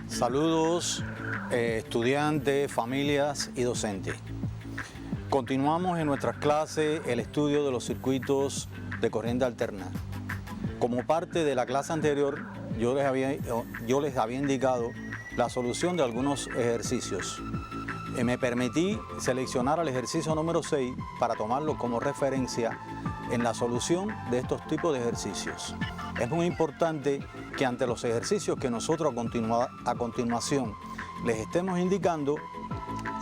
Saludos, estudiantes, familias y docentes. Continuamos en nuestras clases el estudio de los circuitos de corriente alterna. Como parte de la clase anterior, yo les había indicado la solución de algunos ejercicios. Me permití seleccionar el ejercicio número 6 para tomarlo como referencia en la solución de estos tipos de ejercicios. Es muy importante que ante los ejercicios que nosotros a continuación les estemos indicando,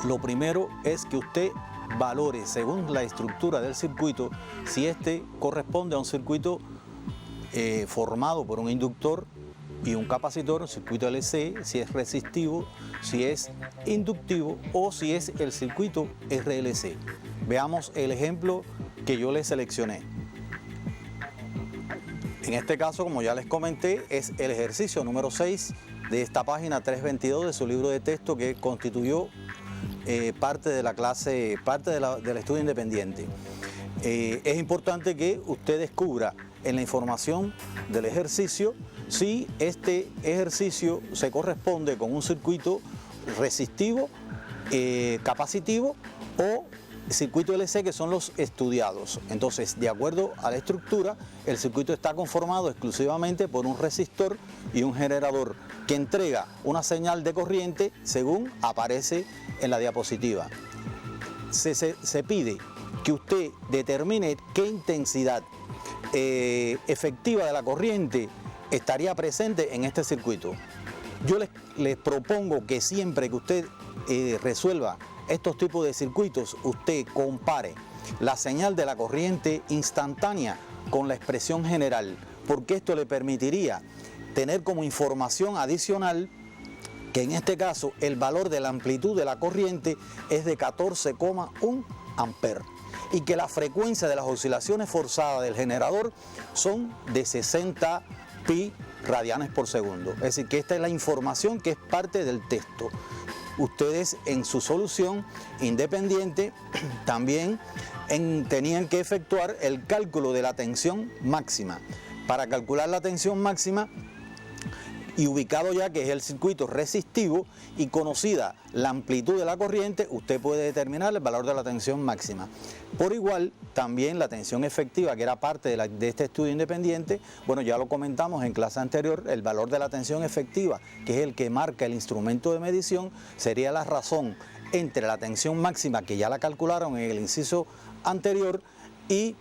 lo primero es que usted valore según la estructura del circuito si este corresponde a un circuito formado por un inductor y un capacitor, un circuito LC, si es resistivo, si es inductivo o si es el circuito RLC. Veamos el ejemplo que yo les seleccioné. En este caso, como ya les comenté, es el ejercicio número 6 de esta página 322 de su libro de texto que constituyó parte de la clase, del estudio independiente. Es importante que usted descubra en la información del ejercicio si este ejercicio se corresponde con un circuito resistivo, capacitivo o circuito LC, que son los estudiados. Entonces, de acuerdo a la estructura, el circuito está conformado exclusivamente por un resistor y un generador que entrega una señal de corriente según aparece en la diapositiva. Se pide que usted determine qué intensidad efectiva de la corriente estaría presente en este circuito. Yo les propongo que siempre que usted resuelva estos tipos de circuitos, usted compare la señal de la corriente instantánea con la expresión general, porque esto le permitiría tener como información adicional que en este caso el valor de la amplitud de la corriente es de 14,1 amperes y que la frecuencia de las oscilaciones forzadas del generador son de 60 pi radianes por segundo. Es decir, que esta es la información que es parte del texto. Ustedes en su solución independiente también tenían que efectuar el cálculo de la tensión máxima. Para calcular la tensión máxima, y ubicado ya que es el circuito resistivo y conocida la amplitud de la corriente, usted puede determinar el valor de la tensión máxima. Por igual, también la tensión efectiva, que era parte de este estudio independiente, bueno, ya lo comentamos en clase anterior, el valor de la tensión efectiva, que es el que marca el instrumento de medición, sería la razón entre la tensión máxima, que ya la calcularon en el inciso anterior, y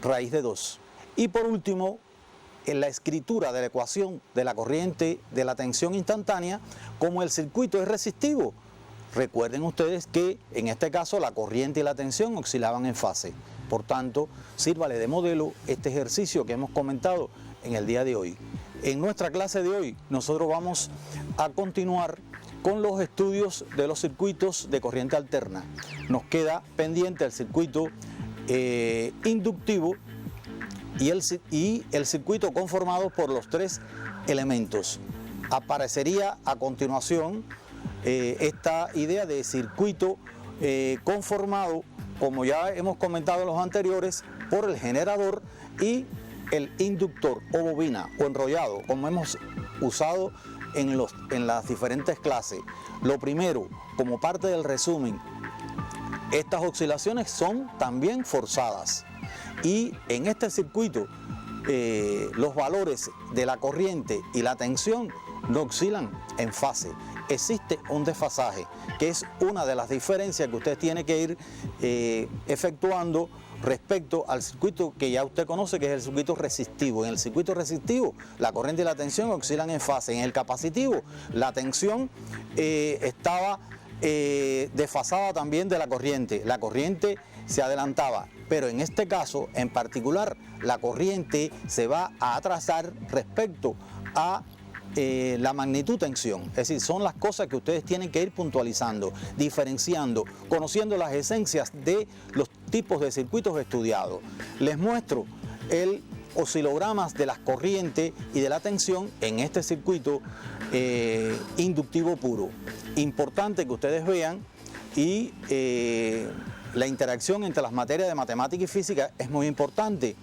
raíz de 2. Y por último, en la escritura de la ecuación de la corriente de la tensión instantánea, como el circuito es resistivo. Recuerden ustedes que en este caso la corriente y la tensión oscilaban en fase. Por tanto, sírvale de modelo este ejercicio que hemos comentado en el día de hoy. En nuestra clase de hoy nosotros vamos a continuar con los estudios de los circuitos de corriente alterna. Nos queda pendiente el circuito inductivo y el circuito conformado por los tres elementos. Aparecería a continuación esta idea de circuito conformado, como ya hemos comentado en los anteriores, por el generador y el inductor o bobina o enrollado, como hemos usado en las diferentes clases. Lo primero, como parte del resumen, estas oscilaciones son también forzadas. Y en este circuito los valores de la corriente y la tensión no oscilan en fase. Existe un desfasaje, que es una de las diferencias que usted tiene que ir efectuando respecto al circuito que ya usted conoce, que es el circuito resistivo. En el circuito resistivo la corriente y la tensión oscilan en fase. En el capacitivo la tensión estaba desfasada también de la corriente. La corriente se adelantaba, pero en este caso en particular la corriente se va a atrasar respecto a la magnitud tensión. Es decir, son las cosas que ustedes tienen que ir puntualizando, diferenciando, conociendo las esencias de los tipos de circuitos estudiados. Les muestro el oscilogramas de las corrientes y de la tensión en este circuito inductivo puro. Importante que ustedes vean y la interacción entre las materias de matemática y física es muy importante.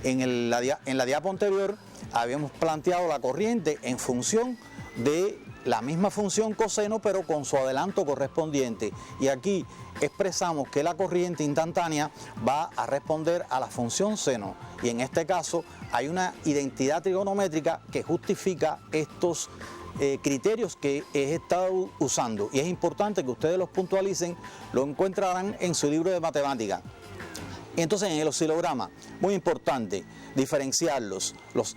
En la diapo anterior habíamos planteado la corriente en función de la misma función coseno, pero con su adelanto correspondiente. Y aquí expresamos que la corriente instantánea va a responder a la función seno. Y en este caso hay una identidad trigonométrica que justifica estos criterios que he estado usando. Y es importante que ustedes los puntualicen, lo encontrarán en su libro de matemática. Entonces, en el oscilograma, muy importante diferenciarlos, los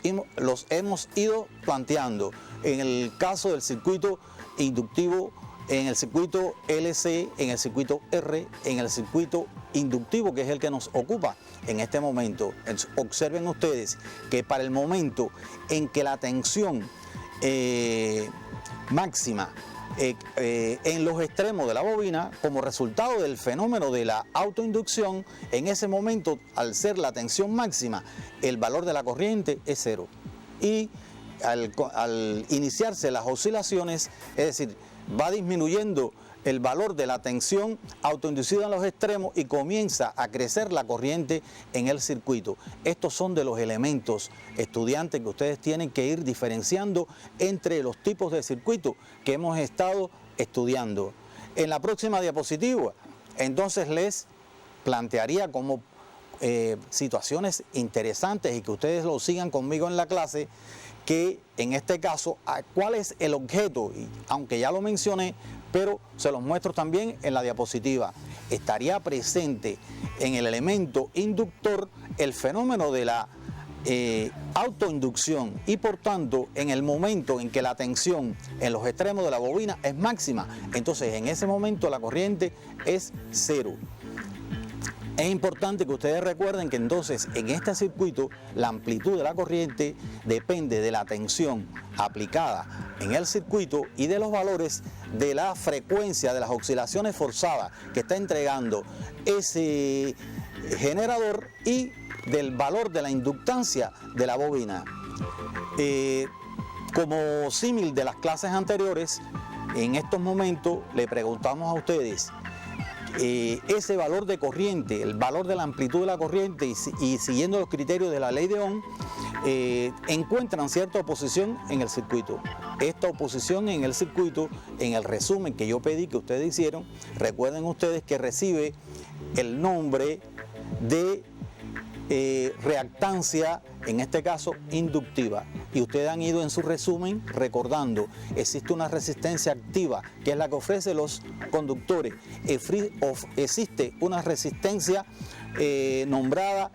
hemos ido planteando. En el caso del circuito inductivo, en el circuito LC, en el circuito R, en el circuito inductivo, que es el que nos ocupa en este momento. Observen ustedes que para el momento en que la tensión máxima en los extremos de la bobina, como resultado del fenómeno de la autoinducción, en ese momento, al ser la tensión máxima, el valor de la corriente es cero. Y al iniciarse las oscilaciones, es decir, va disminuyendo el valor de la tensión autoinducida en los extremos y comienza a crecer la corriente en el circuito. Estos son de los elementos, estudiantes, que ustedes tienen que ir diferenciando entre los tipos de circuito que hemos estado estudiando. En la próxima diapositiva, entonces les plantearía como situaciones interesantes y que ustedes lo sigan conmigo en la clase, que en este caso, ¿cuál es el objeto? Y aunque ya lo mencioné, pero se los muestro también en la diapositiva. Estaría presente en el elemento inductor el fenómeno de la autoinducción y por tanto en el momento en que la tensión en los extremos de la bobina es máxima, entonces en ese momento la corriente es cero. Es importante que ustedes recuerden que entonces en este circuito la amplitud de la corriente depende de la tensión aplicada en el circuito y de los valores de la frecuencia de las oscilaciones forzadas que está entregando ese generador y del valor de la inductancia de la bobina. Como símil de las clases anteriores, en estos momentos le preguntamos a ustedes ese valor de corriente, el valor de la amplitud de la corriente y siguiendo los criterios de la ley de Ohm, encuentran cierta oposición en el circuito. Esta oposición en el circuito, en el resumen que yo pedí que ustedes hicieron, recuerden ustedes que recibe el nombre de reactancia, en este caso inductiva, y ustedes han ido en su resumen recordando, existe una resistencia activa que es la que ofrece los conductores, existe una resistencia nombrada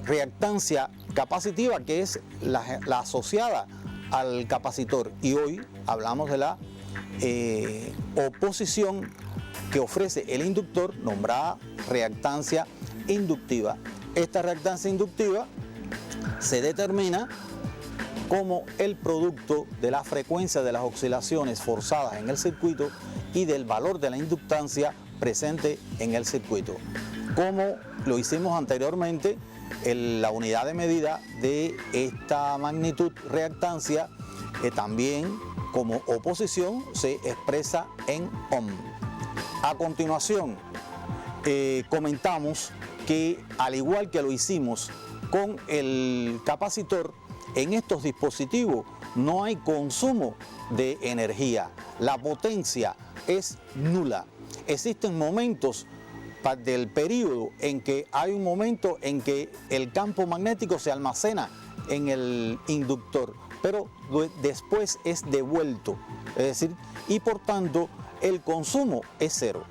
reactancia capacitiva, que es la asociada al capacitor, y hoy hablamos de la oposición que ofrece el inductor, nombrada reactancia inductiva. Esta reactancia inductiva se determina como el producto de la frecuencia de las oscilaciones forzadas en el circuito y del valor de la inductancia presente en el circuito. Como lo hicimos anteriormente, la unidad de medida de esta magnitud reactancia también como oposición se expresa en ohm. A continuación, comentamos que al igual que lo hicimos con el capacitor, en estos dispositivos no hay consumo de energía, la potencia es nula. Existen momentos del periodo en que hay un momento en que el campo magnético se almacena en el inductor, pero después es devuelto, es decir, y por tanto el consumo es cero.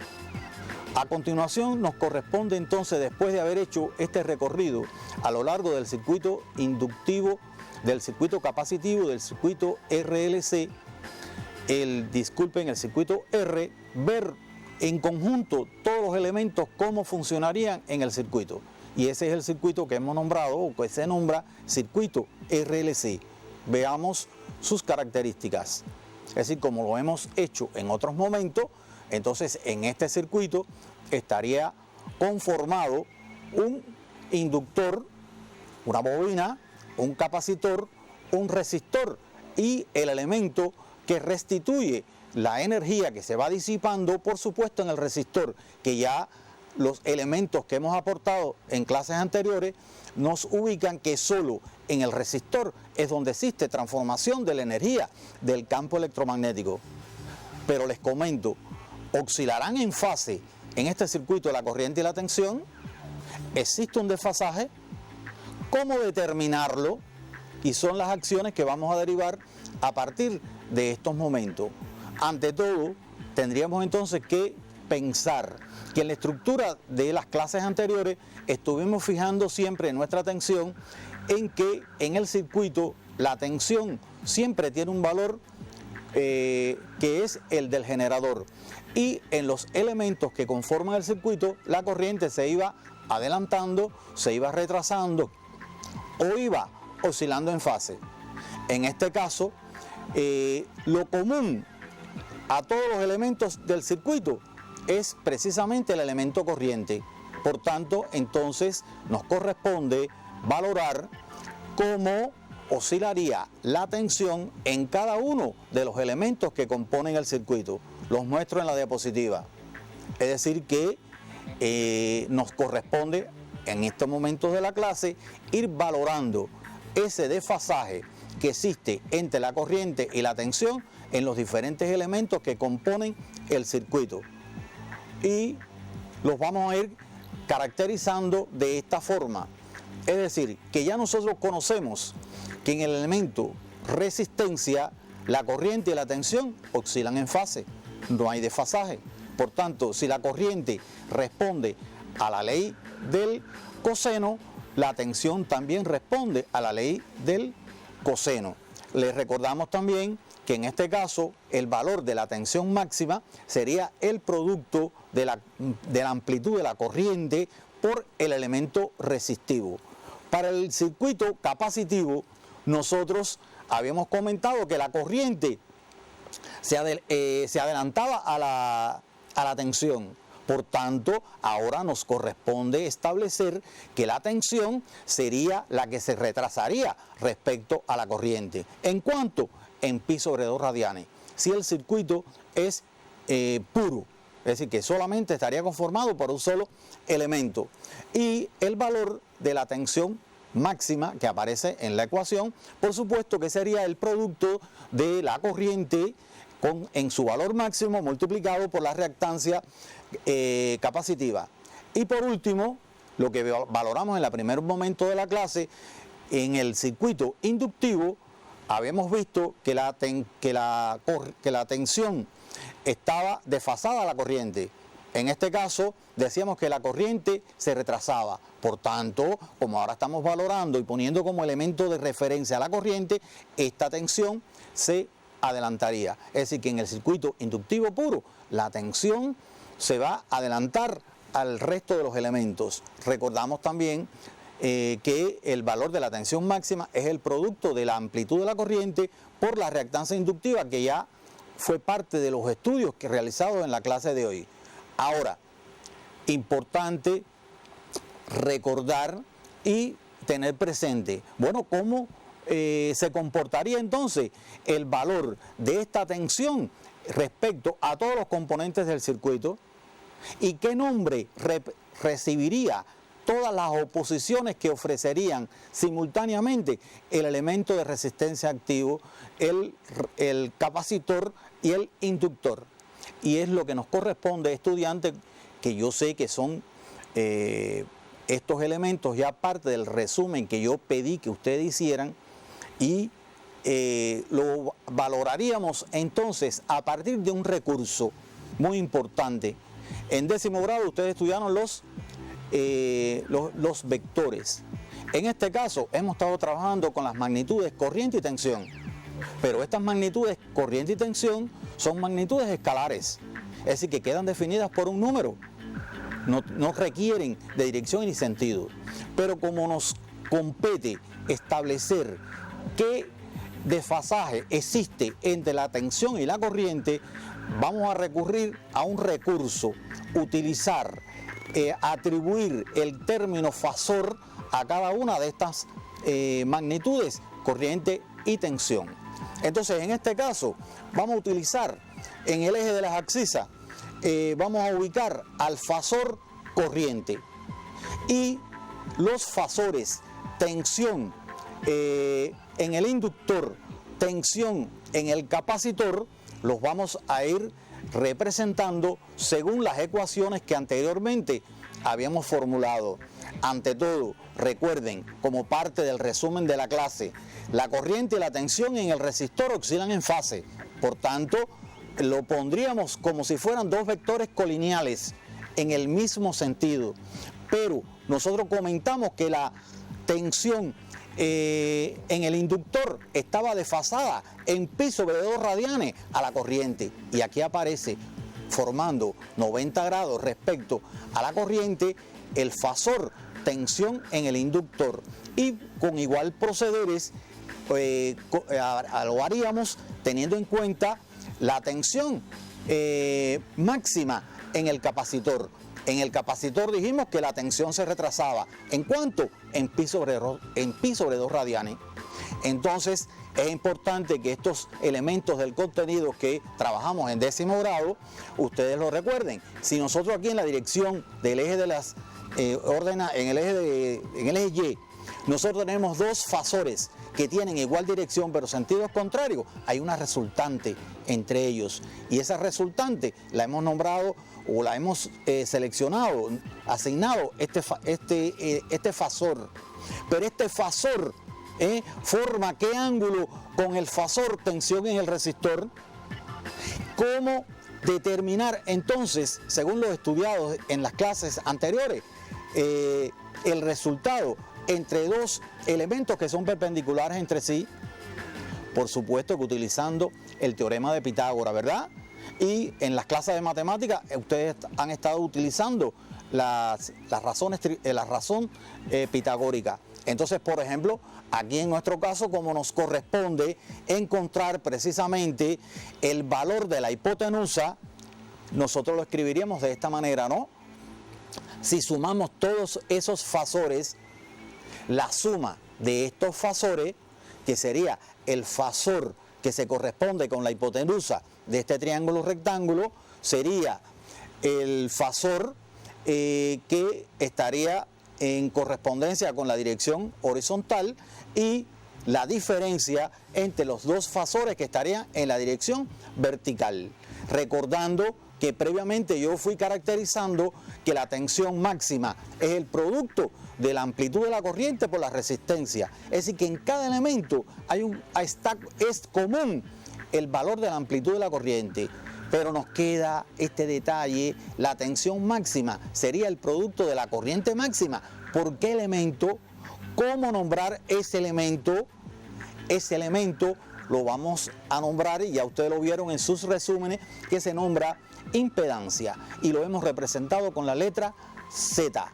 A continuación nos corresponde entonces, después de haber hecho este recorrido a lo largo del circuito inductivo, del circuito capacitivo, del circuito RLC, el circuito R, ver en conjunto todos los elementos cómo funcionarían en el circuito. Y ese es el circuito que hemos nombrado, o que se nombra circuito RLC. Veamos sus características. Es decir, como lo hemos hecho en otros momentos, entonces en este circuito estaría conformado un inductor, una bobina, un capacitor, un resistor y el elemento que restituye la energía que se va disipando, por supuesto, en el resistor, que ya los elementos que hemos aportado en clases anteriores nos ubican que solo en el resistor es donde existe transformación de la energía del campo electromagnético. Pero les comento, oscilarán en fase en este circuito la corriente y la tensión, existe un desfasaje, ¿cómo determinarlo? Y son las acciones que vamos a derivar a partir de estos momentos. Ante todo, tendríamos entonces que pensar que en la estructura de las clases anteriores estuvimos fijando siempre nuestra atención en que en el circuito la tensión siempre tiene un valor que es el del generador, y en los elementos que conforman el circuito la corriente se iba adelantando, se iba retrasando o iba oscilando en fase. En este caso, lo común a todos los elementos del circuito es precisamente el elemento corriente. Por tanto, entonces nos corresponde valorar cómo oscilaría la tensión en cada uno de los elementos que componen el circuito. Los muestro en la diapositiva. Es decir que nos corresponde en estos momentos de la clase ir valorando ese desfasaje que existe entre la corriente y la tensión en los diferentes elementos que componen el circuito. Y los vamos a ir caracterizando de esta forma. Es decir, que ya nosotros conocemos que en el elemento resistencia la corriente y la tensión oscilan en fase, no hay desfasaje. Por tanto, si la corriente responde a la ley del coseno, la tensión también responde a la ley del coseno. Les recordamos también que en este caso el valor de la tensión máxima sería el producto de la amplitud de la corriente por el elemento resistivo. Para el circuito capacitivo, nosotros habíamos comentado que la corriente se adelantaba a la tensión. Por tanto, ahora nos corresponde establecer que la tensión sería la que se retrasaría respecto a la corriente. ¿En cuánto? En pi sobre 2 radianes. Si el circuito es puro, es decir, que solamente estaría conformado por un solo elemento. Y el valor de la tensión máxima que aparece en la ecuación, por supuesto que sería el producto de la corriente en su valor máximo multiplicado por la reactancia capacitiva. Y por último, lo que valoramos en el primer momento de la clase, en el circuito inductivo, habíamos visto que la tensión estaba desfasada a la corriente. En este caso, decíamos que la corriente se retrasaba. Por tanto, como ahora estamos valorando y poniendo como elemento de referencia a la corriente, esta tensión se adelantaría. Es decir, que en el circuito inductivo puro, la tensión se va a adelantar al resto de los elementos. Recordamos también que el valor de la tensión máxima es el producto de la amplitud de la corriente por la reactancia inductiva, que ya fue parte de los estudios que realizados en la clase de hoy. Ahora, importante recordar y tener presente, bueno, cómo se comportaría entonces el valor de esta tensión respecto a todos los componentes del circuito y qué nombre recibiría todas las oposiciones que ofrecerían simultáneamente el elemento de resistencia activo, el capacitor y el inductor. Y es lo que nos corresponde, estudiantes, que yo sé que son estos elementos ya parte del resumen que yo pedí que ustedes hicieran, y lo valoraríamos entonces a partir de un recurso muy importante. En 10º grado ustedes estudiaron los vectores. En este caso hemos estado trabajando con las magnitudes corriente y tensión, pero estas magnitudes corriente y tensión son magnitudes escalares, es decir, que quedan definidas por un número, no requieren de dirección ni sentido. Pero como nos compete establecer qué desfasaje existe entre la tensión y la corriente, vamos a recurrir a un recurso, utilizar, atribuir el término fasor a cada una de estas magnitudes, corriente y tensión. Entonces, en este caso, vamos a utilizar en el eje de las abscisas vamos a ubicar al fasor corriente y los fasores tensión en el inductor, tensión en el capacitor, los vamos a ir representando según las ecuaciones que anteriormente habíamos formulado. Ante todo, recuerden, como parte del resumen de la clase, la corriente y la tensión en el resistor oscilan en fase. Por tanto, lo pondríamos como si fueran dos vectores colineales en el mismo sentido. Pero nosotros comentamos que la tensión en el inductor estaba desfasada en pi sobre 2 radianes a la corriente. Y aquí aparece, formando 90 grados respecto a la corriente, el fasor tensión en el inductor. Y con igual procederes lo haríamos teniendo en cuenta la tensión máxima en el capacitor. En el capacitor dijimos que la tensión se retrasaba. ¿En cuánto? En pi sobre 2 radianes. Entonces es importante que estos elementos del contenido que trabajamos en 10º grado, ustedes lo recuerden. Si nosotros aquí en la dirección del eje de las en el eje Y, nosotros tenemos dos fasores que tienen igual dirección pero sentidos contrarios, hay una resultante entre ellos. Y esa resultante la hemos nombrado o la hemos seleccionado, asignado este fasor. Pero este fasor forma qué ángulo con el fasor tensión en el resistor. ¿Cómo determinar entonces, según lo estudiado en las clases anteriores, el resultado entre dos elementos que son perpendiculares entre sí? Por supuesto que utilizando el teorema de Pitágoras, ¿verdad? Y en las clases de matemáticas ustedes han estado utilizando la razón pitagórica. Entonces, por ejemplo, aquí en nuestro caso, como nos corresponde encontrar precisamente el valor de la hipotenusa, nosotros lo escribiríamos de esta manera, ¿no? Si sumamos todos esos fasores, la suma de estos fasores, que sería el fasor que se corresponde con la hipotenusa de este triángulo rectángulo, sería el fasor que estaría en correspondencia con la dirección horizontal y la diferencia entre los dos fasores que estarían en la dirección vertical. Recordando que previamente yo fui caracterizando que la tensión máxima es el producto de la amplitud de la corriente por la resistencia. Es decir, que en cada elemento es común el valor de la amplitud de la corriente. Pero nos queda este detalle, la tensión máxima sería el producto de la corriente máxima. ¿Por qué elemento? ¿Cómo nombrar ese elemento? Ese elemento lo vamos a nombrar, y ya ustedes lo vieron en sus resúmenes, que se nombra impedancia. Y lo hemos representado con la letra Z.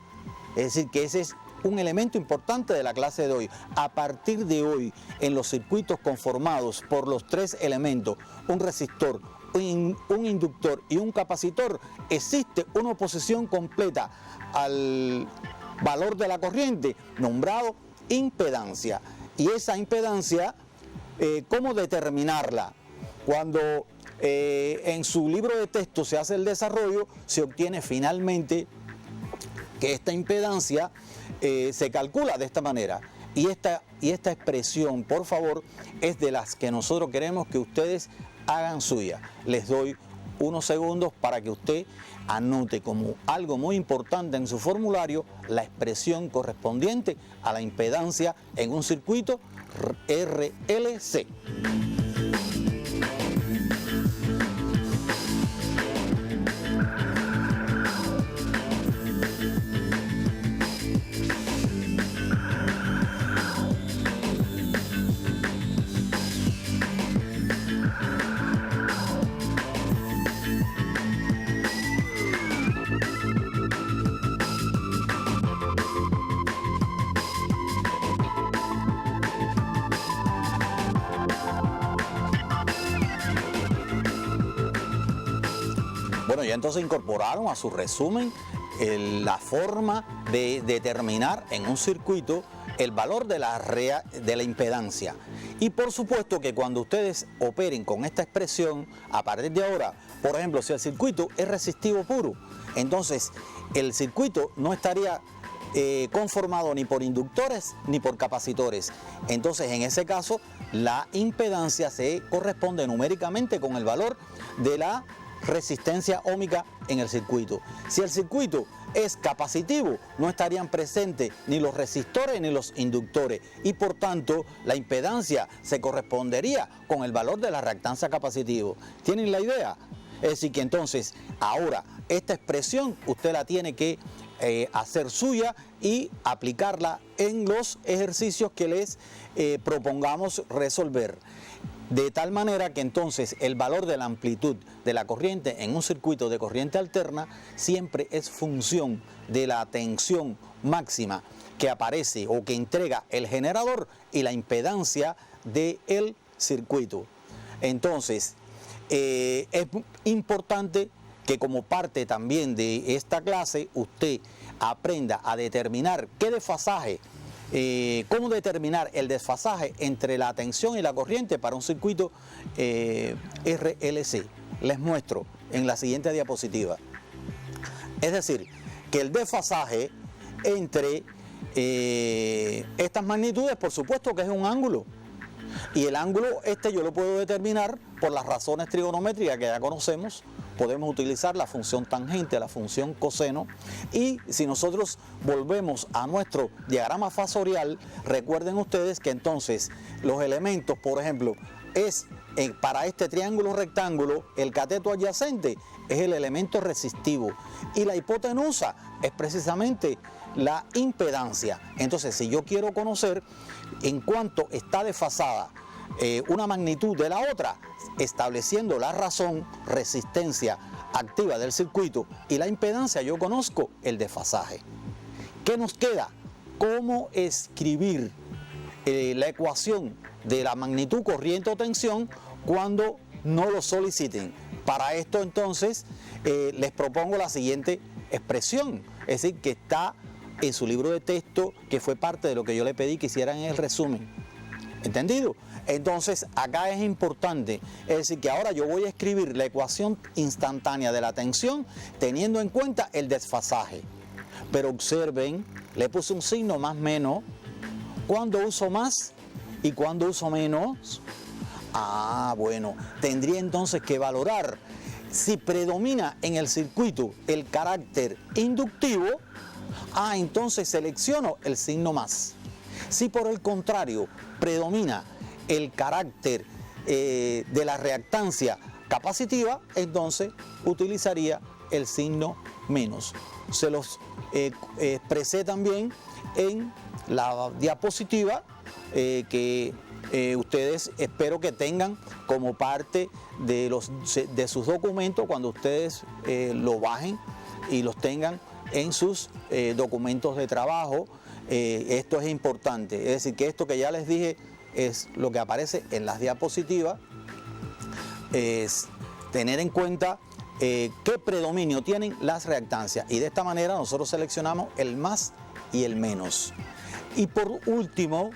Es decir, que ese es un elemento importante de la clase de hoy. A partir de hoy, en los circuitos conformados por los tres elementos, un resistor, un inductor y un capacitor, existe una oposición completa al valor de la corriente, nombrado impedancia. Y esa impedancia, ¿cómo determinarla? Cuando en su libro de texto se hace el desarrollo, se obtiene finalmente que esta impedancia se calcula de esta manera. Y esta expresión, por favor, es de las que nosotros queremos que ustedes hagan suya. Les doy unos segundos para que usted anote como algo muy importante en su formulario la expresión correspondiente a la impedancia en un circuito RLC. Bueno, ya entonces incorporaron a su resumen la forma de determinar en un circuito el valor de la impedancia. Y por supuesto que cuando ustedes operen con esta expresión, a partir de ahora, por ejemplo, si el circuito es resistivo puro, entonces el circuito no estaría conformado ni por inductores ni por capacitores. Entonces, en ese caso, la impedancia se corresponde numéricamente con el valor de la resistencia óhmica en el circuito. Si el circuito es capacitivo, no estarían presentes ni los resistores ni los inductores y por tanto la impedancia se correspondería con el valor de la reactancia capacitiva. ¿Tienen la idea? Es decir que entonces ahora esta expresión usted la tiene que hacer suya y aplicarla en los ejercicios que les propongamos resolver. De tal manera que entonces el valor de la amplitud de la corriente en un circuito de corriente alterna siempre es función de la tensión máxima que aparece o que entrega el generador y la impedancia del circuito. Entonces, es importante que como parte también de esta clase usted aprenda a determinar qué desfasaje, cómo determinar el desfasaje entre la tensión y la corriente para un circuito RLC. Les muestro en la siguiente diapositiva. Es decir, que el desfasaje entre estas magnitudes, por supuesto que es un ángulo. Y el ángulo yo lo puedo determinar por las razones trigonométricas que ya conocemos. Podemos utilizar la función tangente, la función coseno, y si nosotros volvemos a nuestro diagrama fasorial, recuerden ustedes que entonces los elementos, por ejemplo, para este triángulo rectángulo, el cateto adyacente es el elemento resistivo y la hipotenusa es precisamente la impedancia. Entonces, si yo quiero conocer en cuánto está desfasada una magnitud de la otra, estableciendo la razón, resistencia activa del circuito y la impedancia, yo conozco el desfasaje. ¿Qué nos queda? ¿Cómo escribir la ecuación de la magnitud, corriente o tensión cuando no lo soliciten? Para esto entonces les propongo la siguiente expresión, es decir, que está en su libro de texto, que fue parte de lo que yo le pedí que hicieran en el resumen. ¿Entendido? Entonces acá es importante, es decir, que ahora yo voy a escribir la ecuación instantánea de la tensión teniendo en cuenta el desfasaje. Pero observen, le puse un signo más menos. ¿Cuándo uso más y cuándo uso menos? Bueno, tendría entonces que valorar si predomina en el circuito el carácter inductivo. Entonces selecciono el signo más. Si por el contrario predomina el carácter de la reactancia capacitiva, entonces utilizaría el signo menos. Se los expresé también en la diapositiva que ustedes espero que tengan como parte de sus documentos cuando ustedes lo bajen y los tengan en sus documentos de trabajo. Esto es importante, es decir, que esto que ya les dije es lo que aparece en las diapositivas, es tener en cuenta qué predominio tienen las reactancias y de esta manera nosotros seleccionamos el más y el menos. Y por último,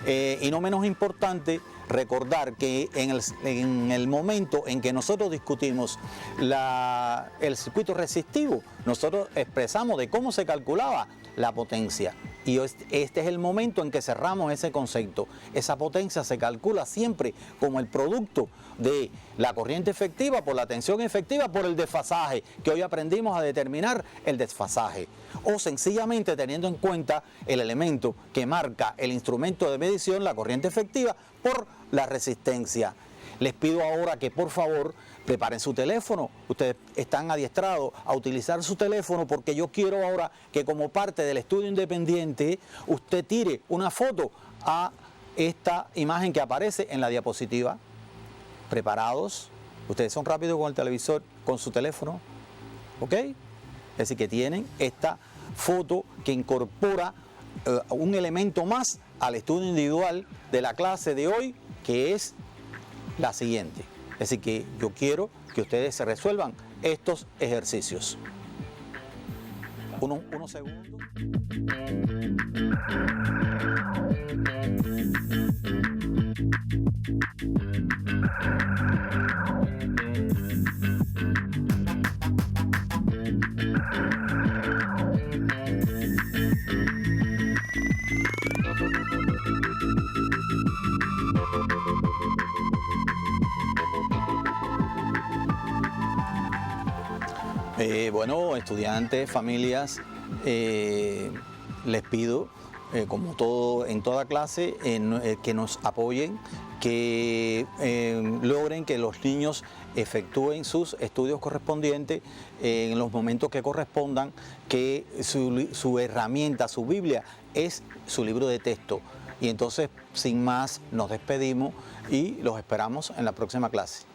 y no menos importante, recordar que en el momento en que nosotros discutimos el circuito resistivo, nosotros expresamos de cómo se calculaba la potencia. Y este es el momento en que cerramos ese concepto. Esa potencia se calcula siempre como el producto de la corriente efectiva por la tensión efectiva por el desfasaje, que hoy aprendimos a determinar el desfasaje. O sencillamente teniendo en cuenta el elemento que marca el instrumento de medición, la corriente efectiva, por la resistencia. Les pido ahora que por favor preparen su teléfono. Ustedes están adiestrados a utilizar su teléfono porque yo quiero ahora que como parte del estudio independiente usted tire una foto a esta imagen que aparece en la diapositiva. ¿Preparados? Ustedes son rápidos con el televisor, con su teléfono. ¿Ok? Es decir, que tienen esta foto que incorpora un elemento más al estudio individual de la clase de hoy, que es la siguiente. Es decir, que yo quiero que ustedes se resuelvan estos ejercicios. unos segundos. Bueno, estudiantes, familias, les pido, como todo en toda clase, que nos apoyen, que logren que los niños efectúen sus estudios correspondientes en los momentos que correspondan, que su herramienta, su Biblia, es su libro de texto. Y entonces, sin más, nos despedimos y los esperamos en la próxima clase.